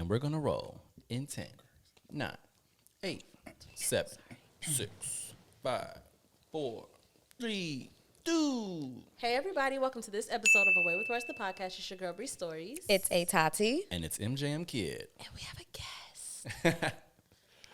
And we're going to roll in 10, 9, 8, 7, 6, 5, 4, 3, 2. Hey, everybody. Welcome to this episode of Away with Words, the podcast. It's your girl, Bree Stories. It's A Tati. And it's MJM Kid. And we have a guest.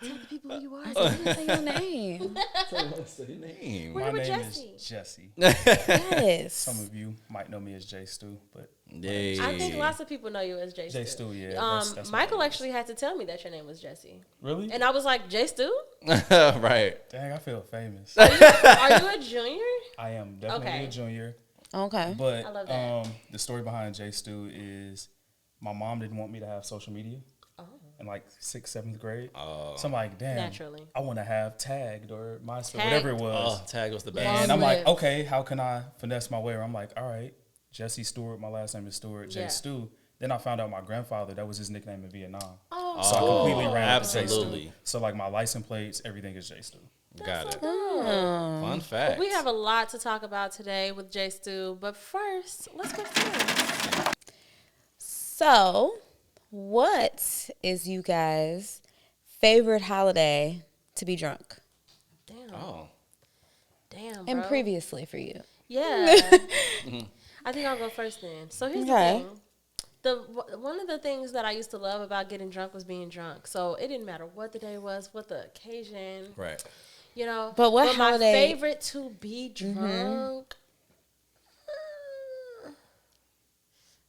Tell the people who you are. I didn't say your name. What's the name? We're My with name Jesse. is Jesse. Yes. Some of you might know me as J Stu, but Yay. I think lots of people know you as J. J Stu. Stu, yeah. That's Michael my name. actually had to tell me that your name was Jesse. Really? And I was like, J. Stu? Right. Dang, I feel famous. Are you a junior? I am definitely Okay. a junior, Okay. but I love that. the story behind J Stu is my mom didn't want me to have social media in like 6th, 7th grade. So I'm like, damn, Naturally. I want to have Tagged or MySpace, Tagged. whatever it was. Oh, Tag was the best. And I'm like, Live. okay, how can I finesse my way? Or I'm like, all right, Jesse Stewart, my last name is Stewart, J Yeah. Stu. Then I found out my grandfather, that was his nickname in Vietnam. Oh, So I completely ran with J absolutely. Stu. So like my license plates, everything is J Stu. Got it. dope. Fun fact. We have a lot to talk about today with J. Stu, but first, let's go first. So, what is you guys' favorite holiday to be drunk? Damn. Oh. Damn, And bro. previously for you. Yeah. I think I'll go first then. So here's Okay. the thing. One of the things that I used to love about getting drunk was being drunk. So it didn't matter what the day was, what the occasion, Right. you know. But what my holiday- favorite to be drunk,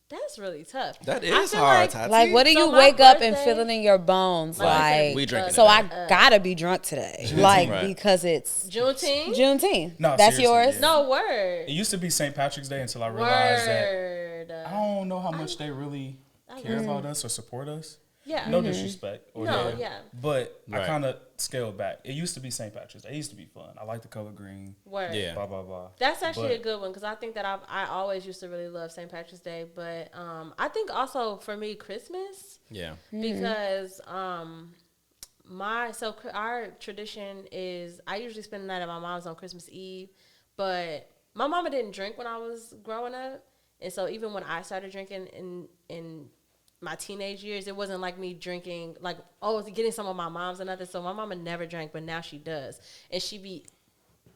that's really tough. That I is feel hard, like- Tati. Like, what do So you my wake up and birthday- feel it in your bones? My Like, We drinking so today. I gotta be drunk today. Like, Right. because it's Juneteenth? Juneteenth. No, That's seriously, yours? yeah. No, word. It used to be St. Patrick's Day until I realized that Word. I don't know how much they really care about us or support us. Yeah. No disrespect. Or No, that, yeah. But I Right. kind of scaled back. It used to be St. Patrick's Day. It used to be fun. I like the color green. Word. Yeah. Blah, blah, blah. That's actually But- a good one because I think that I always used to really love St. Patrick's Day, but I think also for me Christmas Yeah. because our tradition is I usually spend the night at my mom's on Christmas Eve, but my mama didn't drink when I was growing up, and so even when I started drinking in my teenage years, it wasn't like me drinking like getting some of my mom's and nothing. So my mama never drank, but now she does, and she be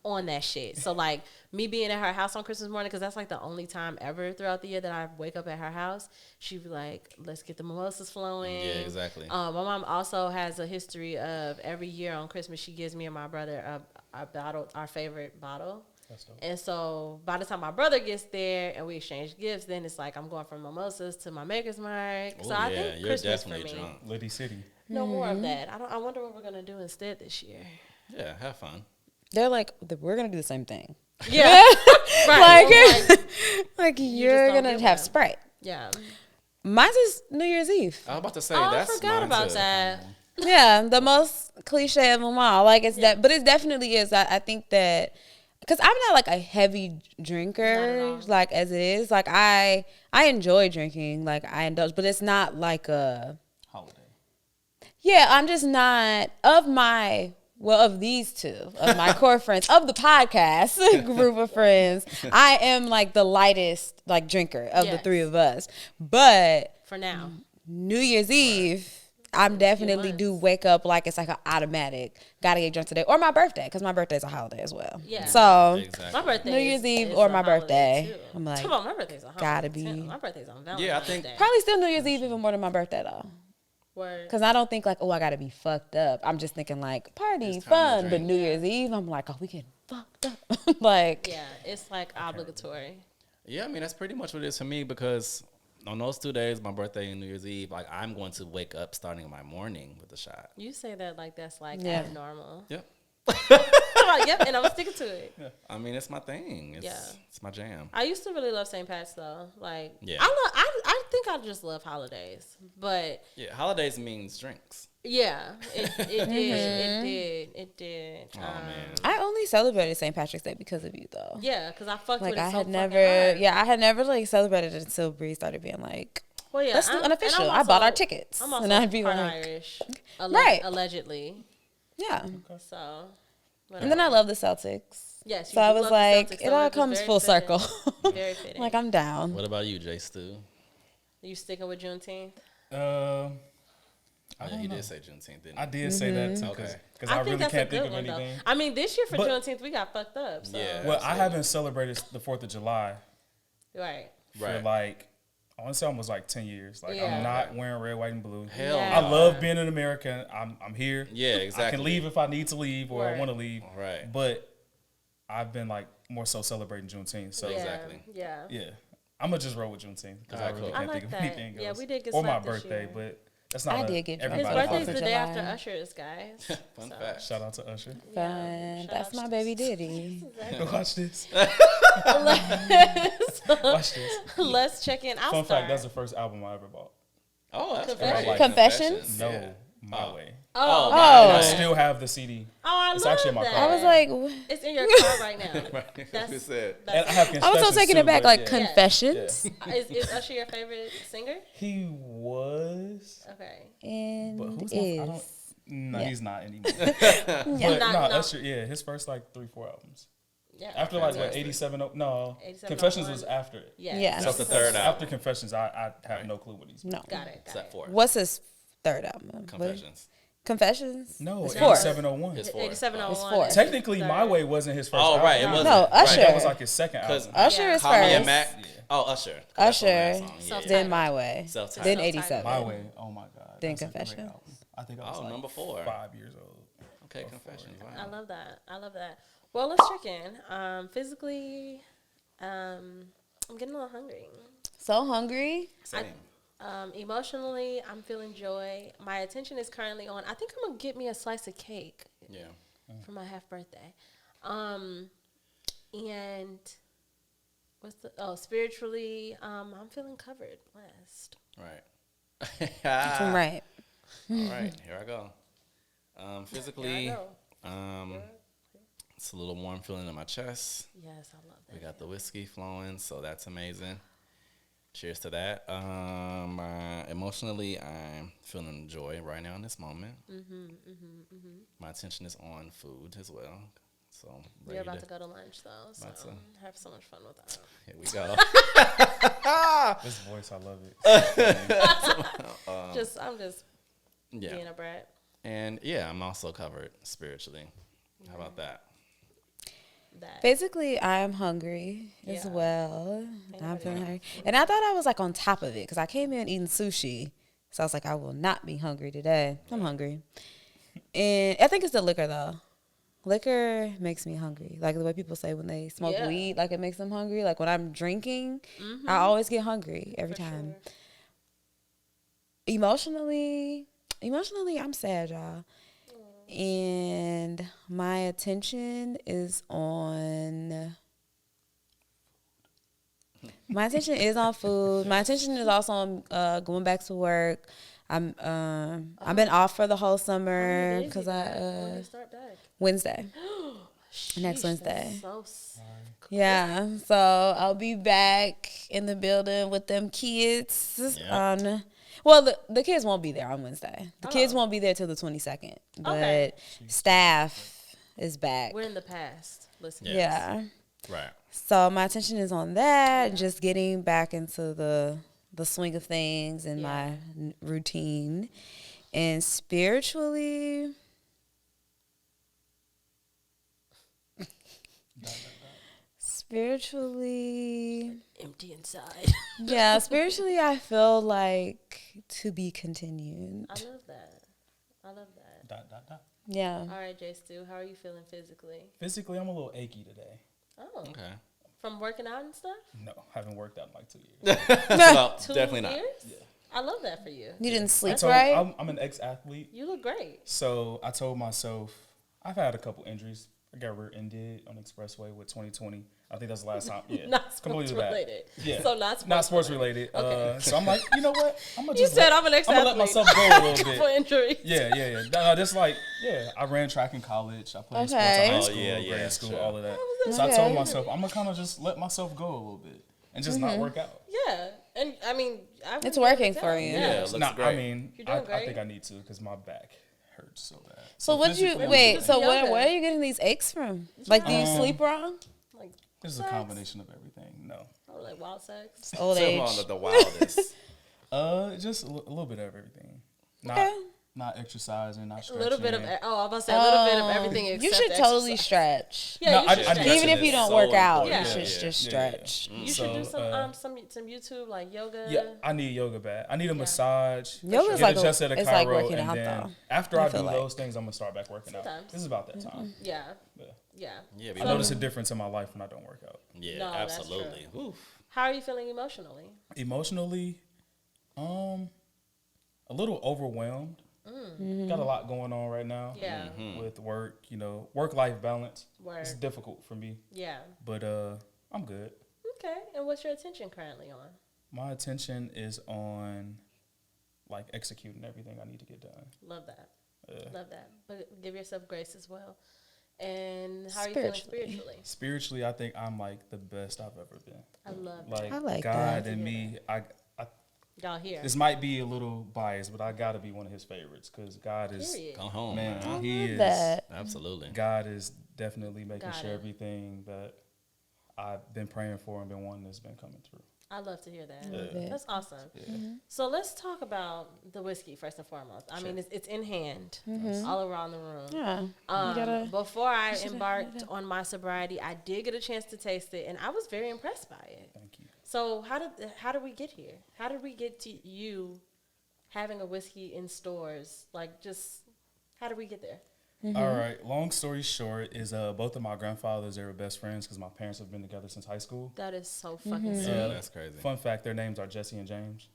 on that shit. So like me being at her house on Christmas morning, because that's like the only time ever throughout the year that I wake up at her house, she'd be like, let's get the mimosas flowing. Yeah, exactly. My mom also has a history of every year on Christmas she gives me and my brother a bottle, our favorite bottle. That's dope. And so by the time my brother gets there and we exchange gifts, then it's like I'm going from mimosas to my Maker's Mark. Oh, So I yeah, think you're Christmas for definitely me. drunk. Liddy City. No more of that. I wonder what we're gonna do instead this year. Yeah, have fun. They're like, we're gonna do the same thing. Yeah. Like, Like, like just you're don't gonna get have one. Sprite. yeah. Mine's is New Year's Eve. I was about to say, Oh, I that's forgot mine about too. that. Yeah, the most cliche of them all. Like it's that, but it definitely is. I think that because I'm not like a heavy drinker, Not at all. like as it is. Like I enjoy drinking, like I indulge, but it's not like a. Holiday. Yeah, I'm just not of these two, of my core friends, of the podcast group of friends. I am like the lightest like drinker of the Yes. three of us, but. For now. New Year's Eve, I'm definitely do months. wake up like it's like an automatic. Gotta get drunk today, or my birthday, because my birthday is a holiday as well. Yeah. So Exactly. My birthday New Year's is Eve is or a my holiday, birthday. too. I'm like, Come on, my birthday's a holiday. gotta be. too. My birthday's on Valentine's Yeah, I think- Day. probably still New Year's Eve even more than my birthday though, Word. because I don't think like, oh, I gotta be fucked up. I'm just thinking like party, It's time to fun, but drink. New Year's Eve, I'm like, oh, we getting fucked up. Like, Yeah, it's like obligatory. Yeah, I mean, that's pretty much what it is for me because on those 2 days, my birthday and New Year's Eve, like I'm going to wake up starting my morning with a shot. You say that like that's like Yeah. abnormal. Yep. I'm like, yep, and I'm sticking to it. I mean, it's my thing. It's, Yeah. it's my jam. I used to really love St. Pat's though. Like, Yeah. I think I just love holidays, but Yeah, holidays means drinks. yeah, it did. Oh, man. I only celebrated St. Patrick's Day because of you though. Yeah, because I fucked Like with it I so had fucking never, hard. yeah, I had never like celebrated it until Bree started being like, Well, yeah, let's do I'm- and unofficial. I'm I bought our also- tickets, I'm also and I'd be part like, Irish, Right. allegedly. yeah. So, And then I love the Celtics. yes, So you I do was love the like, Celtics, it so all was comes very full fitting. circle. Very fitting. Like I'm down. What about you, J. Stu? You sticking with Juneteenth? I Yeah, don't he know. did say Juneteenth, didn't he? I did say that too, Okay. because I really that's can't a think good of one, though. anything. I mean, this year for But- Juneteenth, we got fucked up. So. Yeah. Well, I Absolutely. haven't celebrated the 4th of July Right. for Right. like, I want to say almost like 10 years. Like, Yeah. I'm not wearing red, white, and blue. Hell Yeah. I no. love being an American. I'm here. Yeah, exactly. I can leave if I need to leave or I Right. want to leave. Right. But I've been like more so celebrating Juneteenth. So Yeah. Exactly. Yeah. yeah, I'm gonna just roll with Juneteenth because I Alright, really cool. can't I think like of that. anything Yeah, else. we did get or my slapped this birthday, year. but that's not. I a did get His Everybody everybody's birthday's Fourth the of day July. after Usher's, guys. Fun So- fact. Shout out to Usher. Fun. Yeah, That's shout my out baby Diddy. Watch this. So, Watch this. let's check in. I'll Fun start. fact: that's the first album I ever bought. Oh, that's Confessions. great. Confessions? No, Yeah. My Way. Oh, my Oh. And I God. still have the CD, oh, I It's love actually in my that. car. I was like, wh- it's in your car right now. Right. That's- Who said? and I That's, have I was so Confessions taken too, aback, but like yeah. Confessions, is Usher your favorite singer? He was, Okay. and but who's is. I don't. No, Yeah. he's not anymore. Yeah. But Not- no, not- Usher, yeah, his first like 3-4 albums. Yeah. After like what Fantastic. 87? No, 87, Confessions 01. was after it. Yeah. Yeah. That's the third album. After Confessions, I have no clue what he's. No. Got it. Got Step it. 4. What's his third album? What- Confessions. Confessions? No, It's it's four. 8701. It's 4. 8701. It's four. Technically, My Way wasn't his first Oh, album. right. It No. wasn't. No, Right. Usher. That was like his second Because album. Usher Yeah. is Call Me first. and Mac. Yeah. Oh, Usher. That's on that Usher, song. Yeah, Self-titled. then My Way, Self-titled. then Self-titled. 87. My Way. Oh my God. Then that's a great Confession? album. I think I was Oh, like number 4. 5 years old. Okay, Confessions. Wow. I love that. I love that. Well, let's check in. Physically, I'm getting a little hungry. So hungry. Same. Emotionally, I'm feeling joy. My attention is currently on. I think I'm gonna get me a slice of cake Yeah. for my half birthday. And what's the Mm. spiritually? I'm feeling covered, blessed. Right. Right. All right, here I go. Physically, Here I it's a little warm feeling in my chest. Yes, I love that. We got the whiskey flowing, so that's amazing. Cheers to that. Emotionally, I'm feeling joy right now in this moment. My attention is on food as well. So We're ready about to go to lunch though, so About to- have so much fun with that. Here we go. This voice, I love it. I'm just Yeah. being a brat. And yeah, I'm also covered spiritually. How about that? That Physically, I'm hungry as Yeah. well. I'm nobody feeling know. hungry. And I thought I was like on top of it because I came in eating sushi. So I was like, I will not be hungry today. I'm hungry. And I think it's the liquor though. Liquor makes me hungry. Like the way people say when they smoke Yeah. weed, like it makes them hungry. Like when I'm drinking, I always get hungry every For time. sure. Emotionally, I'm sad, y'all. And my attention is on. My attention is on food. My attention is also on going back to work. I've been off for the whole summer Busy because back. When I do you start back? Wednesday. Next Sheesh, Wednesday. that's so s- Yeah, so I'll be back in the building with them kids Yeah. on. Well, the kids won't be there on Wednesday. The kids Oh. won't be there till the 22nd. But Okay. staff is back. We're in the past. Listen. Yes. Yeah. Right. So my attention is on that, just getting back into the swing of things and my routine. And spiritually, Empty inside. yeah, spiritually, I feel like to be continued. I love that. I love that. Dot, dot, dot. Yeah. All right, J. Stu, how are you feeling physically? Physically, I'm a little achy today. Oh, Okay. from working out and stuff? No, haven't worked out in like 2 years. Well, 2 definitely not. years? I love that for you. You didn't I sleep told, right? I'm an ex-athlete, You look great. so I told myself I've had a couple injuries. I got rear-ended on the expressway with 2020. I think that's the last time. Yeah, Not sports completely bad. related. Yeah, So not sports, not sports related. Okay. So I'm like, you know what? I'm gonna You just said I'm an I'm ex-athlete. gonna let myself go a little Couple bit. injuries. Yeah. No, just like, I ran track in college. I played sports Okay. in high Oh, school, yeah, grade school, sure. all of that. So I Okay. told myself I'm gonna kind of just let myself go a little bit and just not work out. Yeah. And I mean, I It's wouldn't working be able to for tell. you. Yeah, it looks Nah, great. I mean, You're doing I great. think I need to because my back hurts so bad. So what you physically, I'm wait? good. So Yoga. where are you getting these aches from? Like, do you sleep wrong? Like, This is a sex? combination of everything. No, Or like wild sex. Old Tell age. them all the wildest. just a little bit of everything. Not Okay. not exercising, not A stretching. little bit of I'm about to say a little bit of everything. Except You should totally exercise. stretch. Yeah, No, you I- should I stretch. do. Even if you don't So work out, important. you should Yeah. just stretch. You So, should do some YouTube like yoga. Yeah, I need yoga bad. I need a massage. Yoga's get like adjusted to it's like chiro, working and out, then though. after I I feel do like. those things, I'm gonna start back working out. Sometimes. This is about that time. Yeah. Yeah. Yeah. Yeah, I because- notice a difference in my life when I don't work out. Yeah, No, that's absolutely. true. Oof. How are you feeling emotionally? Emotionally, a little overwhelmed. Got a lot going on right now. Yeah. With work, work-life balance. Word. It's difficult for me, Yeah. but I'm good. Okay. And what's your attention currently on? My attention is on like executing everything I need to get done. Love that. Yeah. Love that. But give yourself grace as well. And how are you feeling spiritually? Spiritually, I think I'm like the best I've ever been. I love that. Like, I like God that. and me, I Y'all here. this might be a little biased, but I gotta be one of his favorites because God is Period. Go home, man. man. He love is that. Absolutely. God is definitely making Got sure it. everything that I've been praying for and been wanting has been coming through. I love to hear that. it. That's awesome. Yeah. So let's talk about the whiskey first and foremost. I mean, it's in hand, all around the room. Yeah. You gotta, Before I embarked on my sobriety, I did get a chance to taste it, and I was very impressed by it. Thank you. So how did we get here? How did we get to you having a whiskey in stores? Like, just how did we get there? All right. Long story short is both of my grandfathers, they were best friends because my parents have been together since high school. That is so fucking sweet. That's crazy. Fun fact, their names are Jesse and James.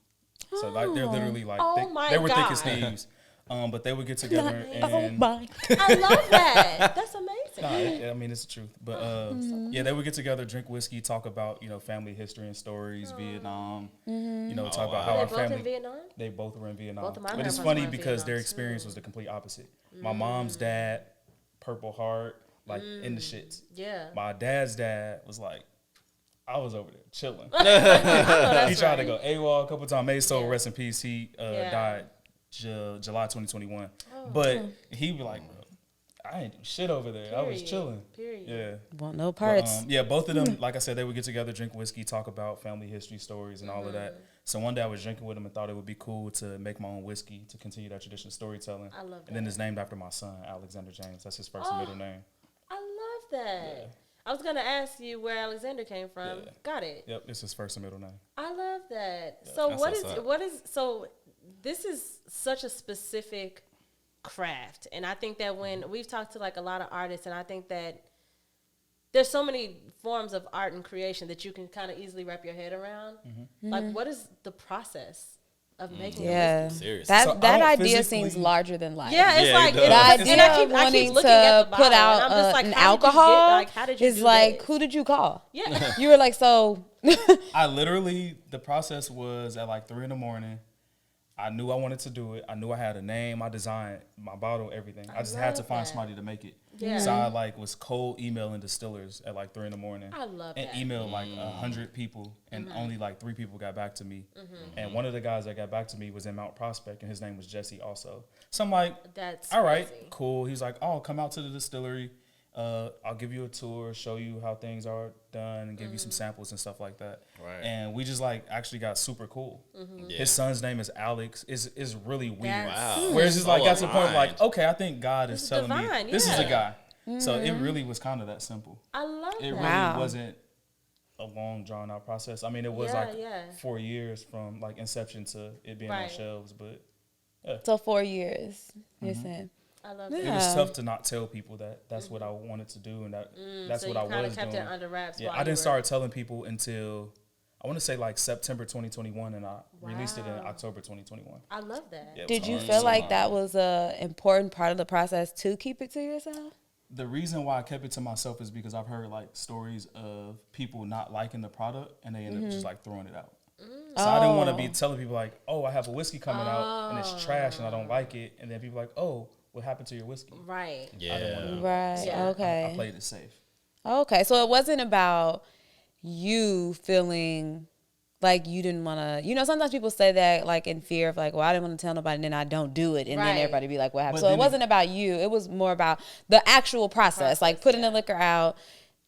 So like they're literally like Oh my they were thick God. as thieves. But they would get together oh and my. I love that. That's amazing. I mean it's the truth. But yeah, they would get together, drink whiskey, talk about family history and stories, Vietnam. Talk about how Were our they both family. in Vietnam? They both were in Vietnam. Both of my But it's grandpas funny were in because their Vietnam, experience was the complete opposite. My mom's dad, Purple Heart, like in the shits. Yeah. My dad's dad was like, I was over there chilling. That's He tried to right. go AWOL a couple times. May his soul Yeah. rest in peace. He Yeah. died July 2021. But he be like, bro, I ain't do shit over there. I was Period. chilling. Period. Yeah. Want no But, parts. yeah, both of them, like I said, they would get together, drink whiskey, talk about family history stories and all of that. So one day I was drinking with him and thought it would be cool to make my own whiskey to continue that tradition of storytelling. I love And then that. it's named after my son, Alexander James. That's his first and middle name. I love that. I was gonna ask you where Alexander came from. Yeah. Got it. Yep, it's his first and middle name. I love that. So That's what what's is up. so this is such a specific craft, and I think that when we've talked to like a lot of artists, and I think that there's so many forms of art and creation that you can kind of easily wrap your head around. Like, what is the process of making a Yeah. whiskey? Serious. That So I that don't idea physically- seems larger than life. Yeah, it's Yeah, like it The does. and idea I of keep wanting looking at to the put bottle, out and I'm just like, an how did you get- alcohol like, how did you is do like, this? who did you call? Yeah. You were like, so I literally, the process was at like 3 a.m. I knew I wanted to do it. I knew I had a name, I designed my bottle, everything. I just had to love find that. somebody to make it. Yeah. So I like was cold emailing distillers at like 3 a.m. I love and that. emailed like 100 people, and only like 3 people got back to me. And one of the guys that got back to me was in Mount Prospect, and his name was Jesse also. So I'm like, That's all right, crazy. cool. He was like, oh, come out to the distillery. I'll give you a tour, show you how things are done, and give you some samples and stuff like that. Right. And we just like actually got super cool. Yeah. His son's name is Alex. Is really weird. That's- Whereas it's like So got to the point like, aligned. okay, I think God is This is telling divine, me this is a yeah. guy. So it really was kind of that simple. I love It that. really Wow. wasn't a long drawn out process. I mean, it was Yeah, like yeah. 4 years from like inception to it being on Right. shelves, but so 4 years. You're saying. I love Yeah. that. it was tough to not tell people that that's what I wanted to do and that's so what you I kinda was kept doing. it under wraps. Yeah, while I you didn't were- start telling people until I want to say like September 2021, and I released it in Wow. October 2021. I love that. Yeah, it Did was you hard. feel like that was a important part of the process to keep it to yourself? The reason why I kept it to myself is because I've heard like stories of people not liking the product and they end up just like throwing it out. So I didn't want to be telling people like, oh, I have a whiskey coming out and it's trash and I don't like it, and then people like, oh, what happened to your whiskey? Right. Yeah. Right. Yeah. Okay. I played it safe. Okay. So it wasn't about you feeling like you didn't want to, sometimes people say that like in fear of like, well, I didn't want to tell nobody and then I don't do it. And Right. then everybody be like, what happened? But So it then wasn't about you. It was more about the actual process, like putting the liquor out,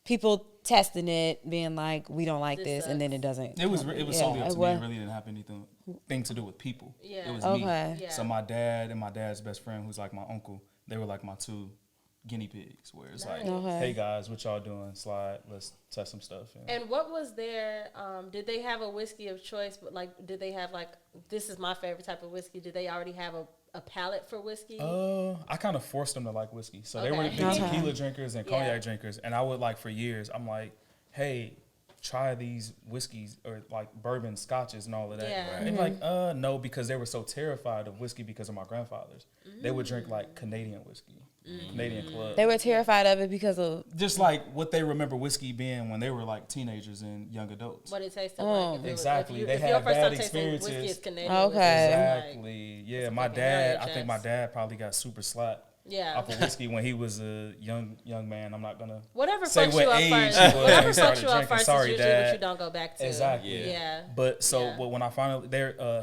people testing it, being like, we don't like This this, and then it doesn't. It was solely up to me. was. It really didn't have anything to do with people. Yeah. It was Okay. me. Yeah. So my dad and my dad's best friend, who's like my uncle, they were like my two guinea pigs. Where it's like, Okay. hey guys, what y'all doing? Slide, let's test some stuff. And what was their, did they have a whiskey of choice? But like, did they have like, this is my favorite type of whiskey? Did they already have a palate for whiskey? I kind of forced them to like whiskey. So they were Okay. big Okay. tequila drinkers and cognac Yeah. drinkers. And I would like for years, I'm like, hey, try these whiskeys or like bourbon scotches and all of that. Yeah. And like, no, because they were so terrified of whiskey because of my grandfathers. They would drink like Canadian whiskey, Canadian Club. They were terrified of it because of. Just like what they remember whiskey being when they were like teenagers and young adults. What it tasted Oh. like? If it was- Exactly. If, They if had your first bad time tasting whiskey experiences. is Canadian Okay. whiskey, it's like- Exactly. Yeah, it's my fucking dad. hell, I think my Jess. dad probably got super slapped Yeah. off of whiskey when he was a young man. I'm not gonna Whatever say fucks what you up age first. he was when Whatever he fucks started you up drinking. first Sorry, is usually what Dad. you don't go back to. Exactly. Yeah. But so, Yeah. but when I finally,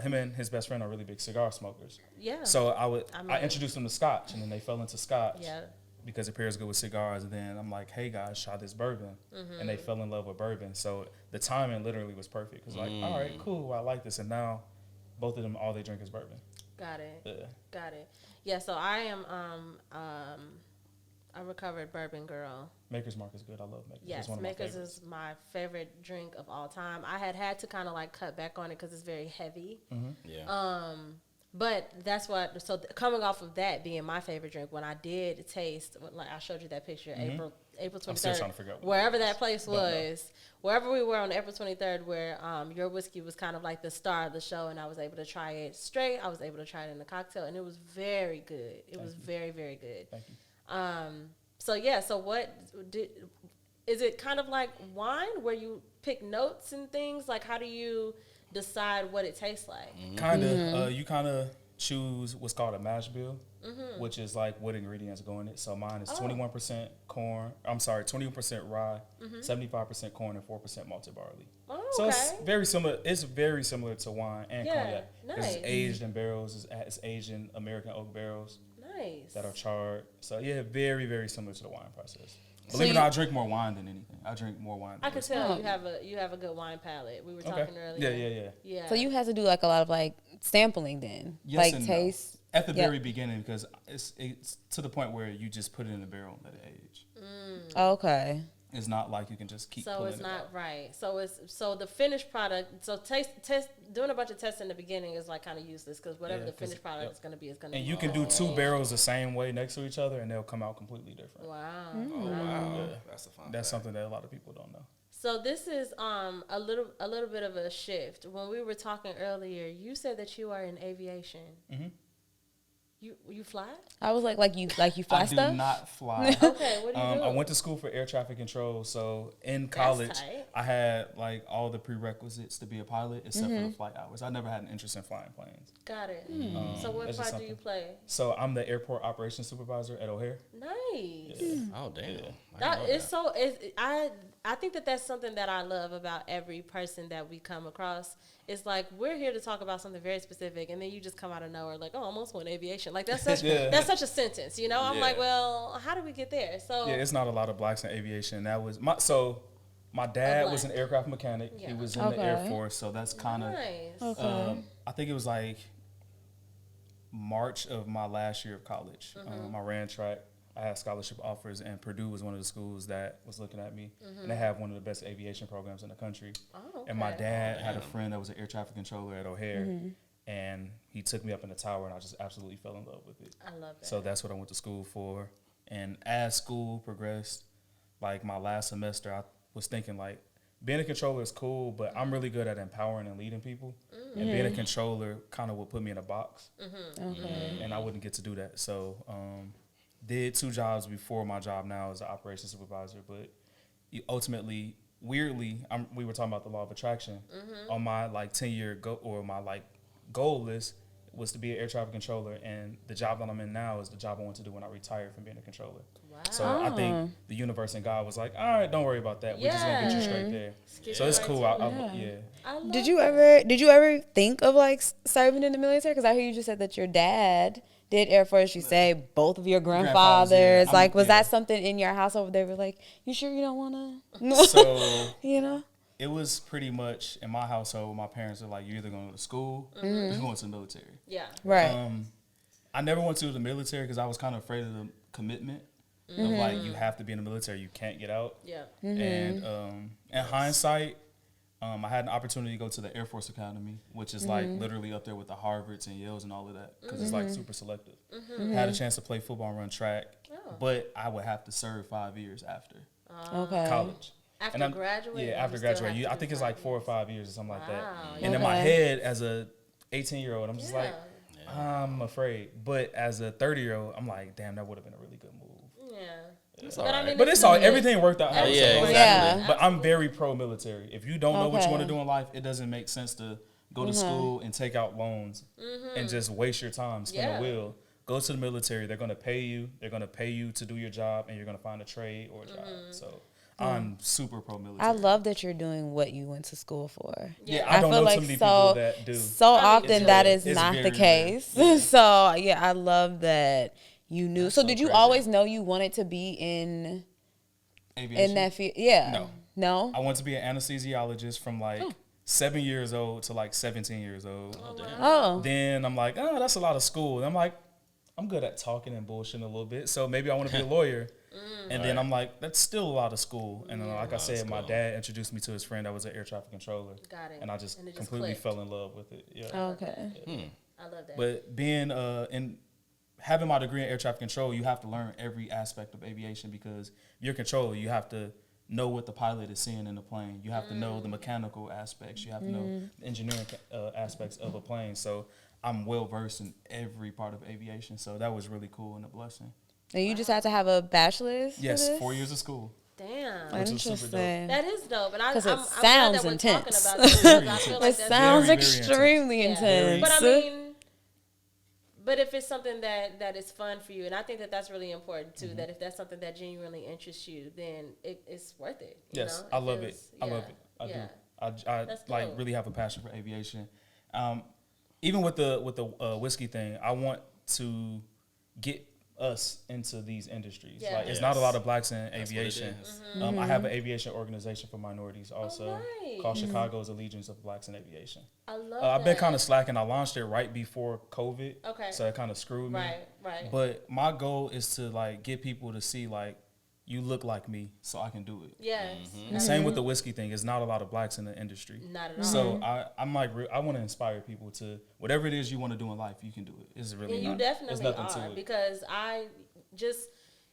him and his best friend are really big cigar smokers. Yeah. So I I mean- introduced them to Scotch, and then they fell into Scotch. Yeah. Because it pairs good with cigars. And then I'm like, hey guys, try this bourbon, and they fell in love with bourbon. So the timing literally was perfect. Cause like, all right, cool, I like this, and now both of them, all they drink is bourbon. Got it. Yeah. Got it. Yeah. So I am a recovered bourbon girl. Maker's Mark is good. I love Maker's. Yes, It's one of Maker's my favorites. is my favorite drink of all time. I had to kind of like cut back on it because it's very heavy. Yeah. But that's what. So coming off of that being my favorite drink, when I did taste, like I showed you that picture, April I'm still 23rd, trying to figure out what wherever that that place Don't know. was, wherever we were on April 23rd, where your whiskey was kind of like the star of the show, and I was able to try it straight. I was able to try it in a cocktail, and it was very good. It was very, very good. Thank you. So yeah, so what is it kind of like wine where you pick notes and things? Like how do you decide what it tastes like? Kind of. You kind of choose what's called a mash bill, which is like what ingredients go in it. So mine is 21% corn. I'm sorry, 21% rye, 75% corn, and 4% malted barley. Oh, So it's okay. very similar. It's very similar to wine and Yeah, cognac. 'Cause nice. It's aged in barrels. It's aged in American oak barrels Nice. that are charred. So yeah, very, very similar to the wine process. So Believe it or you- not, I drink more wine than anything. I drink more wine. I Than could whiskey. tell Oh. you have a good wine palate. We were talking Okay. earlier. Yeah. Yeah. So you had to do like a lot of like sampling then, Yes like and no. taste. At the Yep. very beginning, because it's to the point where you just put it in the barrel and let it age. Okay. It's not like you can just keep So pulling it's it not out. right. So the finished product. So doing a bunch of tests in the beginning is like kind of useless because whatever Yeah, the finished 'cause- product yep. is going to be is going to. And be you can do two all- barrels the same way next to each other, and they'll come out completely different. Wow. Oh wow. Yeah. That's a fun. That's fact. something that a lot of people don't know. So this is a little bit of a shift. When we were talking earlier, you said that you are in aviation. Mhm. You fly? I was like you fly I stuff. do not fly. Okay, what do you do? I went to school for air traffic control. So in college, tight. I had like all the prerequisites to be a pilot, except Mm-hmm. for the flight hours. I never had an interest in flying planes. Got it. Um, So what that's just part do you something. play? So I'm the airport operations supervisor at O'Hare. Nice. Oh damn. Yeah. I know I think that's something that I love about every person that we come across. It's like we're here to talk about something very specific, and then you just come out of nowhere like, oh, I almost went aviation. Like that's such Yeah. that's such a sentence, you know? I'm Yeah. like, well, how did we get there? So Yeah, it's not a lot of blacks in aviation. That was my dad was an aircraft mechanic. Yeah. He was in the Air Okay. Force, so that's kind of. nice. Okay. I think it was like March of my last year of college. Mm-hmm. I ran track. I had scholarship offers, and Purdue was one of the schools that was looking at me. Mm-hmm. And they have one of the best aviation programs in the country. Oh, And my okay. dad had a friend that was an air traffic controller at O'Hare, and he took me up in the tower, and I just absolutely fell in love with it. I love that. So that's what I went to school for. And as school progressed, like my last semester, I was thinking like being a controller is cool, but I'm really good at empowering and leading people. And being a controller kind of would put me in a box, Okay. and I wouldn't get to do that. So did 2 jobs before my job now as an operations supervisor, but ultimately, weirdly, we were talking about the law of attraction. On my like 10-year goal list was to be an air traffic controller, and the job that I'm in now is the job I want to do when I retire from being a controller. Wow. So I think the universe and God was like, all right, don't worry about that. We're just gonna get you straight there. Get So you it's right cool. to Yeah. I Did love you that. ever think of like serving in the military? Because I hear you just said that your dad did Air Force. You say both of your Grandfathers, grandfathers. yeah. Like, was Yeah. that something in your household? They were like, "You sure you don't want to?" So You know. it was pretty much in my household. My parents were like, "You're either going to go to school or you're going to the military." Yeah. Right. I never went to the military because I was kind of afraid of the commitment of like you have to be in the military, you can't get out. Yeah. And in hindsight, I had an opportunity to go to the Air Force Academy, which is like literally up there with the Harvards and Yales and all of that because it's like super selective. Had a chance to play football and run track, but I would have to serve 5 years after Okay. college. After graduating? Yeah, after graduating. I think it's like 4 or 5 years or something like that. Wow, And in my Okay. head, as a 18-year-old, I'm just like, I'm afraid. But as a 30-year-old, I'm like, damn, that would have been a really good move. Yeah. It's But all I right. mean, But it's all everything worked out. How it's Yeah, supposed to. exactly. But I'm very pro-military. If you don't know what you Okay. want to do in life, it doesn't make sense to go to school and take out loans and just waste your time, spin a wheel. Go to the military. They're going to pay you. They're going to pay you to do your job, and you're going to find a trade or a job. So I'm super pro-military. I love that you're doing what you went to school for. Yeah, I don't know too many people that do. So often that is It's not very the case. rare. Yeah. So yeah, I love that you knew. That's So so did you crazy. always know you wanted to be in Aviation. that field? Yeah. No. No. I wanted to be an anesthesiologist from like 7 years old to like 17 years old. Oh. Then I'm like, oh, that's a lot of school. And I'm like, I'm good at talking and bullshitting a little bit, so maybe I want to be a lawyer. And then I'm like, that's still a lot of school. And then, like I said, my dad introduced me to his friend that was an air traffic controller. Got it. And I just And it just completely clicked. fell in love with it. Yeah. Okay. I love that. But being in having my degree in air traffic control, you have to learn every aspect of aviation because if you're a controller, you have to know what the pilot is seeing in the plane. You have to know the mechanical aspects. You have to know the engineering aspects of a plane. So I'm well versed in every part of aviation. So that was really cool and a blessing. And you just had to have a bachelor's? for Yes, this? 4 years of school. Damn. Which is super dope. Interesting. That is dope. And I'm 'Cause it glad sounds that we're intense. talking about this because I feel like It that's sounds very, very extremely intense. intense. But I mean, but if it's something that is fun for you, and I think that that's really important too, that if that's something that genuinely interests you, then it's worth it. you Yes, know? I love it. feels- I love it. I yeah. do. I That's like dope. really have a passion for aviation. Even with the whiskey thing, I want to get us into these industries. Yeah. Like it's not a lot of blacks in what it aviation. is. I have an aviation organization for minorities also right. called Chicago's Allegiance of Blacks in Aviation. I love I've been that. kind of slacking. I launched it right before COVID. Okay. So it kind of screwed me. Right. But my goal is to like get people to see like you look like me, so I can do it. Yes. And same with the whiskey thing. There's not a lot of blacks in the industry. Not at all. So I'm like, I want to inspire people to whatever it is you want to do in life, you can do it. It's really And you not, definitely there's nothing are to it. because I just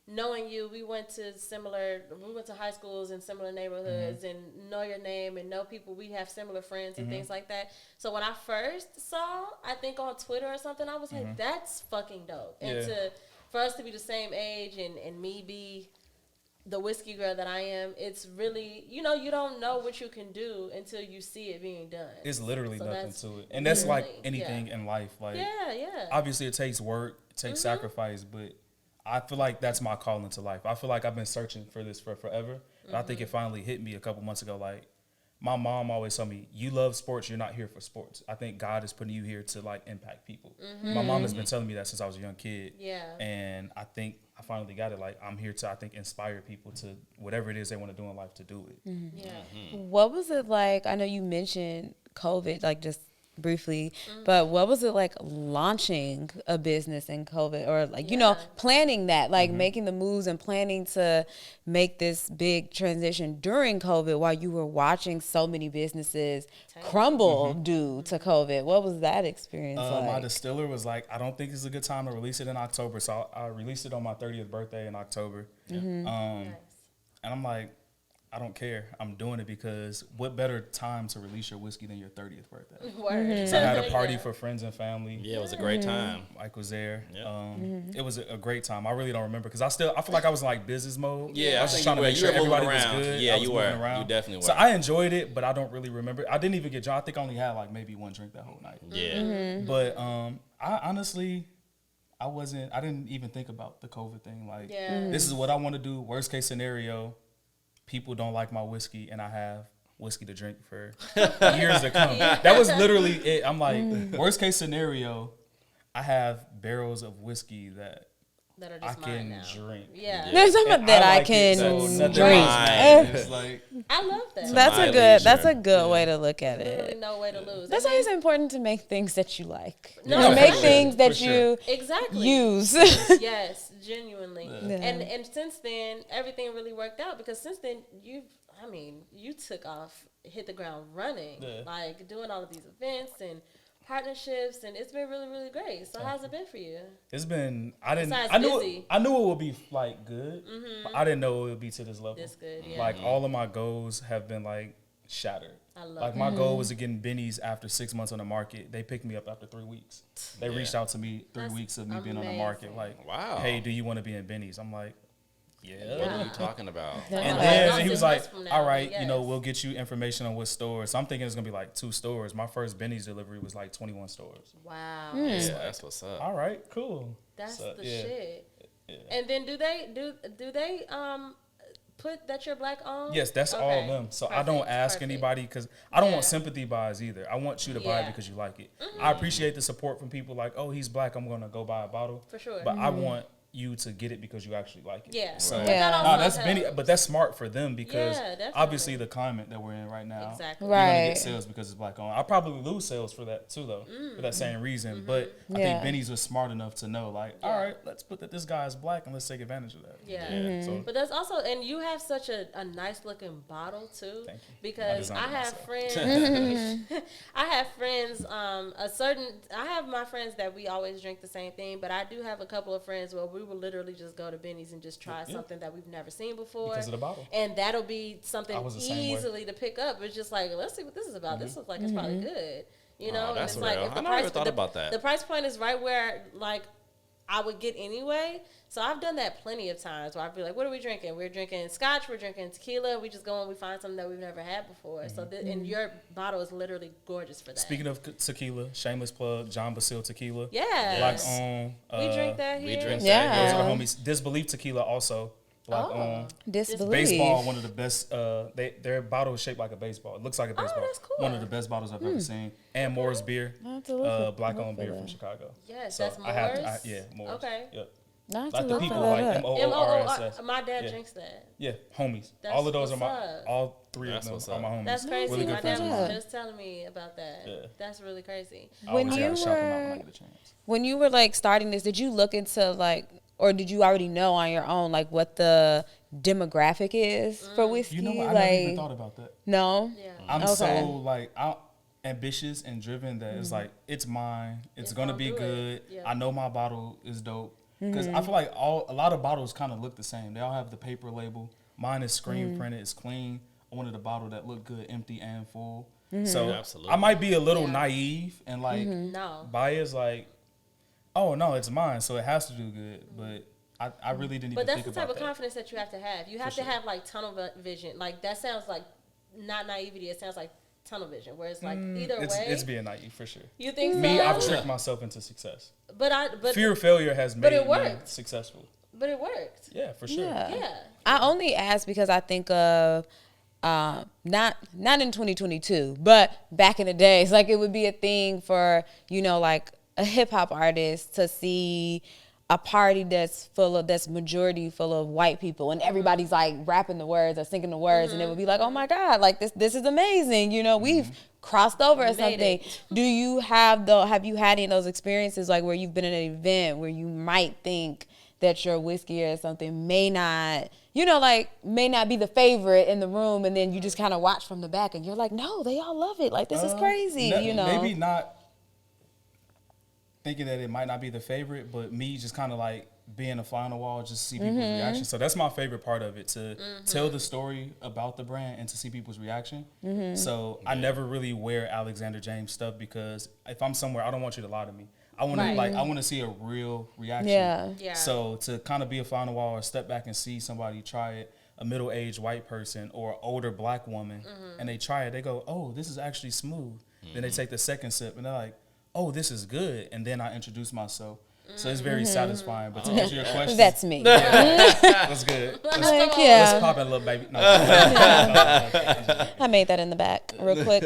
knowing you, we went to high schools in similar neighborhoods Mm-hmm. and know your name and know people. We have similar friends and Mm-hmm. things like that. So when I first saw, I think on Twitter or something, I was like, that's fucking dope. And Mm-hmm. Yeah. for us to be the same age and me be the whiskey girl that I am, it's really, you don't know what you can do until you see it being done. It's literally So nothing that's to it. And that's like really- anything in life. Like yeah. obviously it takes work, it takes sacrifice, but I feel like that's my calling to life. I feel like I've been searching for this for forever. But I think it finally hit me a couple months ago. Like my mom always told me, you love sports, you're not here for sports. I think God is putting you here to like impact people. My mom has been telling me that since I was a young kid. Yeah. And I think I finally got it. Like I'm here to, I think, inspire people to whatever it is they want to do in life to do it. Yeah. What was it like? I know you mentioned COVID, like just briefly, but what was it like launching a business in COVID or like, planning that, like making the moves and planning to make this big transition during COVID while you were watching so many businesses crumble due to COVID? What was that experience My like? distiller was like, I don't think it's a good time to release it in October. So I released it on my 30th birthday in October. Nice. And I'm like, I don't care. I'm doing it because what better time to release your whiskey than your 30th birthday? Word. So I had a party Yeah. for friends and family. Yeah, it was a great time. Mike was there. Yeah. It was a great time. I really don't remember because I feel like I was in like business mode. Yeah, I I was just think trying to you were- make you sure were moving everybody was around. good. Yeah, I was you moving were. around. You definitely So were. I enjoyed it, but I don't really remember. I didn't even get drunk. I think I only had like maybe one drink that whole night. Yeah. But I honestly, I didn't even think about the COVID thing. Like, Yeah. this is what I want to do. Worst case scenario, people don't like my whiskey and I have whiskey to drink for years to come. That was literally it. I'm like, worst case scenario, I have barrels of whiskey that That are I just mine can now. drink. Yeah. There's some And that I like it, can so nothing drink. else matters. It's like, I love that. That's my a good. That's a leisure. good way to look at Literally it. no way to lose. That's And why then- it's important to make things that you like. No, to for make sure. things that For sure. you exactly use. Yes, genuinely. Yeah. And since then, everything really worked out because since then you took off, hit the ground running, Yeah. like doing all of these events and partnerships, and it's been really, really great. So how's it been for you? it's been. Besides I knew. busy. I knew it would be like good, but I didn't know it would be to this level. This good, yeah. Like all of my goals have been like shattered. I love Like that. my goal was to get in Benny's after 6 months on the market. They picked me up after 3 weeks. They Yeah. reached out to me 3 That's weeks of me being on the market. amazing. Like, Wow. hey, do you want to be in Benny's? I'm like, yeah. What are you talking about? And Wow. then That's he was 6 like, months from now, all right, but you know, yes. we'll get you information on what stores. So I'm thinking it's going to be like 2 stores. My first Benny's delivery was like 21 stores. Wow, Yeah, that's what's up. All right, cool. that's So, the yeah. shit. Yeah. And then do they put that you're black owned? Yes, that's all Okay. of them. So I don't Perfect, ask perfect. anybody because I don't want Yeah. sympathy buys either. I want you to buy it Yeah. Mm-hmm. because you like it. I appreciate the support from people like, oh, he's black, I'm going to go buy a bottle. For sure. But I want you to get it because you actually like it. Yeah. So But Yeah. that no, also that's Benny, helps. but that's smart for them because Yeah, definitely. obviously the climate that we're in right now. Exactly. You're gonna Right. get sales because it's black owned. I probably lose sales for that too, though, for that same reason. But I Yeah. think Benny's was smart enough to know, like, all right, let's put that this guy is black and let's take advantage of that. Yeah. Yeah. So But that's also, and you have such a nice looking bottle too. Thank you. I Because designed I it have myself. friends, I have friends, I have my friends that we always drink the same thing, but I do have a couple of friends where we will literally just go to Benny's and just try something that we've never seen before. Because of the bottle. And that'll be something I was the same way. easily to pick up. It's just like, let's see what this is about. This looks like it's probably good. You know, that's and it's like real. if the I never price thought about that. The price point is right where like I would get anyway. So I've done that plenty of times where I'd be like, what are we drinking? We're drinking scotch, we're drinking tequila. We just go and we find something that we've never had before. So and your bottle is literally gorgeous for that. speaking of tequila, shameless plug, John Basil Tequila. Yes. Black owned. We drink that We here. drink Yeah. that. Those here. are the homies. Disbelief Tequila also. Black Oh. owned. Disbelief. Baseball, one of the best. Their bottle is shaped like a baseball. It looks like a baseball. that's cool. One of the best bottles I've ever seen. And Moore's beer, I'll have to look black look owned for beer that. from Chicago. Yes, So that's I have Moore's? yeah, Moore's. Okay. Yep. I have to Like the look people for like that up. MOORSS. My dad Yeah. drinks that. Yeah, homies. That's all of those are what's my up. all 3 That's of what's them are my up. homies. That's crazy. Really My good dad friends. Yeah. was just telling me about that. Yeah. That's really crazy. I When always gotta you shout them out when I were- get a chance. When you were like starting this, did you look into like, or did you already know on your own like what the demographic is for whiskey? You know what? I like, never even thought about that. no. Yeah. I'm Okay. so like ambitious and driven that it's like it's mine. It's gonna I'll be do it. good. Yeah. I know my bottle is dope because I feel like a lot of bottles kind of look the same. They all have the paper label. Mine is screen printed. It's clean. I wanted a bottle that looked good, empty and full. So Absolutely. I might be a little Yeah. naive and like No. biased, like, oh no, it's mine, so it has to do good. But I really didn't But even that's think the type about of that. confidence that you have to have. You have For to sure. have like tunnel vision. Like that sounds like not naivety. It sounds like tunnel vision, where it's like either way. It's being naive for sure. You think so? Me, I've tricked myself into success. But Fear of failure has but made it me worked. successful. but it worked. Yeah, for sure. Yeah. Yeah. I only ask because I think of not in 2022, but back in the days, like it would be a thing for, you know, like a hip hop artist to see a party that's majority full of white people and everybody's like rapping the words or singing the words and it would be like, oh my God, like this is amazing. You know, we've crossed over or Made something. it. Do you have you had any of those experiences like where you've been at an event where you might think that your whiskey or something may not be the favorite in the room and then you just kind of watch from the back and you're like, no, they all love it. Like this is crazy, No, you know. Maybe not thinking that it might not be the favorite, but me just kind of like being a fly on the wall, just to see people's reaction. So that's my favorite part of it, to tell the story about the brand and to see people's reaction. So I never really wear Alexander James stuff because if I'm somewhere, I don't want you to lie to me. I want Right. to I want to see a real reaction. Yeah. Yeah. So to kind of be a fly on the wall or step back and see somebody try it, a middle-aged white person or an older black woman, and they try it, they go, oh, this is actually smooth. Then they take the second sip and they're like, oh, this is good. And then I introduce myself. So it's very satisfying. But to answer your question, That's me. that's good. Let's Like, yeah. pop it, little baby. No. I made that in the back real quick.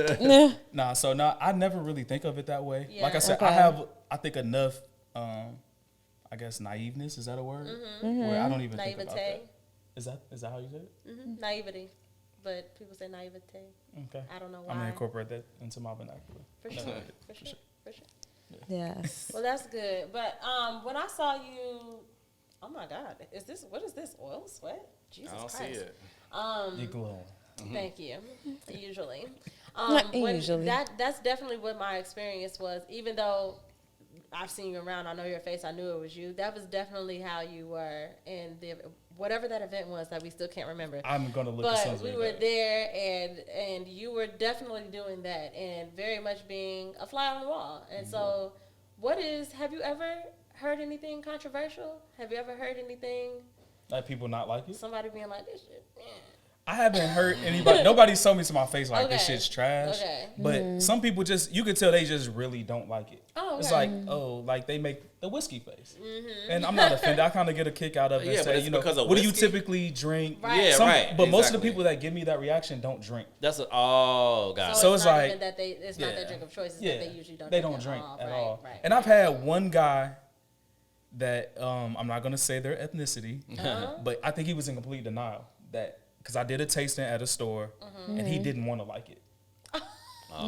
Nah, so I never really think of it that way. Yeah. Like I said, Okay. I have, I think, enough I guess naiveness, is that a word? Where I don't even think about Naivete. that. Is that how you say it? Naivety. But people say naivete. Okay. I don't know I'm why. gonna incorporate that into my vernacular. For sure. For sure. For sure. Yes. Well, that's good. But when I saw you, oh my God, what is this? Oil sweat? Jesus I don't Christ. see it. You're glowing. Thank you. Usually. Not usually. That's definitely what my experience was. Even though I've seen you around, I know your face, I knew it was you. That was definitely how you were. And whatever that event was that we still can't remember. I'm going to look at But we were there, and you were definitely doing that and very much being a fly on the wall. And so have you ever heard anything controversial? Have you ever heard anything? Like people not like it? Somebody being like, this shit, I haven't heard anybody. Nobody told me to my face like this Okay. shit's trash. Okay. But some people you could tell they just really don't like it. Oh, It's okay. like, like they make the whiskey face. And I'm not offended. I kind of get a kick out of it. Yeah, And but say, it's because of what do you whiskey? typically drink? Right. Yeah, right. But most of the exactly. people that give me that reaction don't drink. God. So it's not like- even that it's not their drink of choice. It's that they usually don't. They drink don't drink at Right, all. Right. And I've had one guy that I'm not gonna say their ethnicity, but I think he was in complete denial because I did a tasting at a store and he didn't want to like it.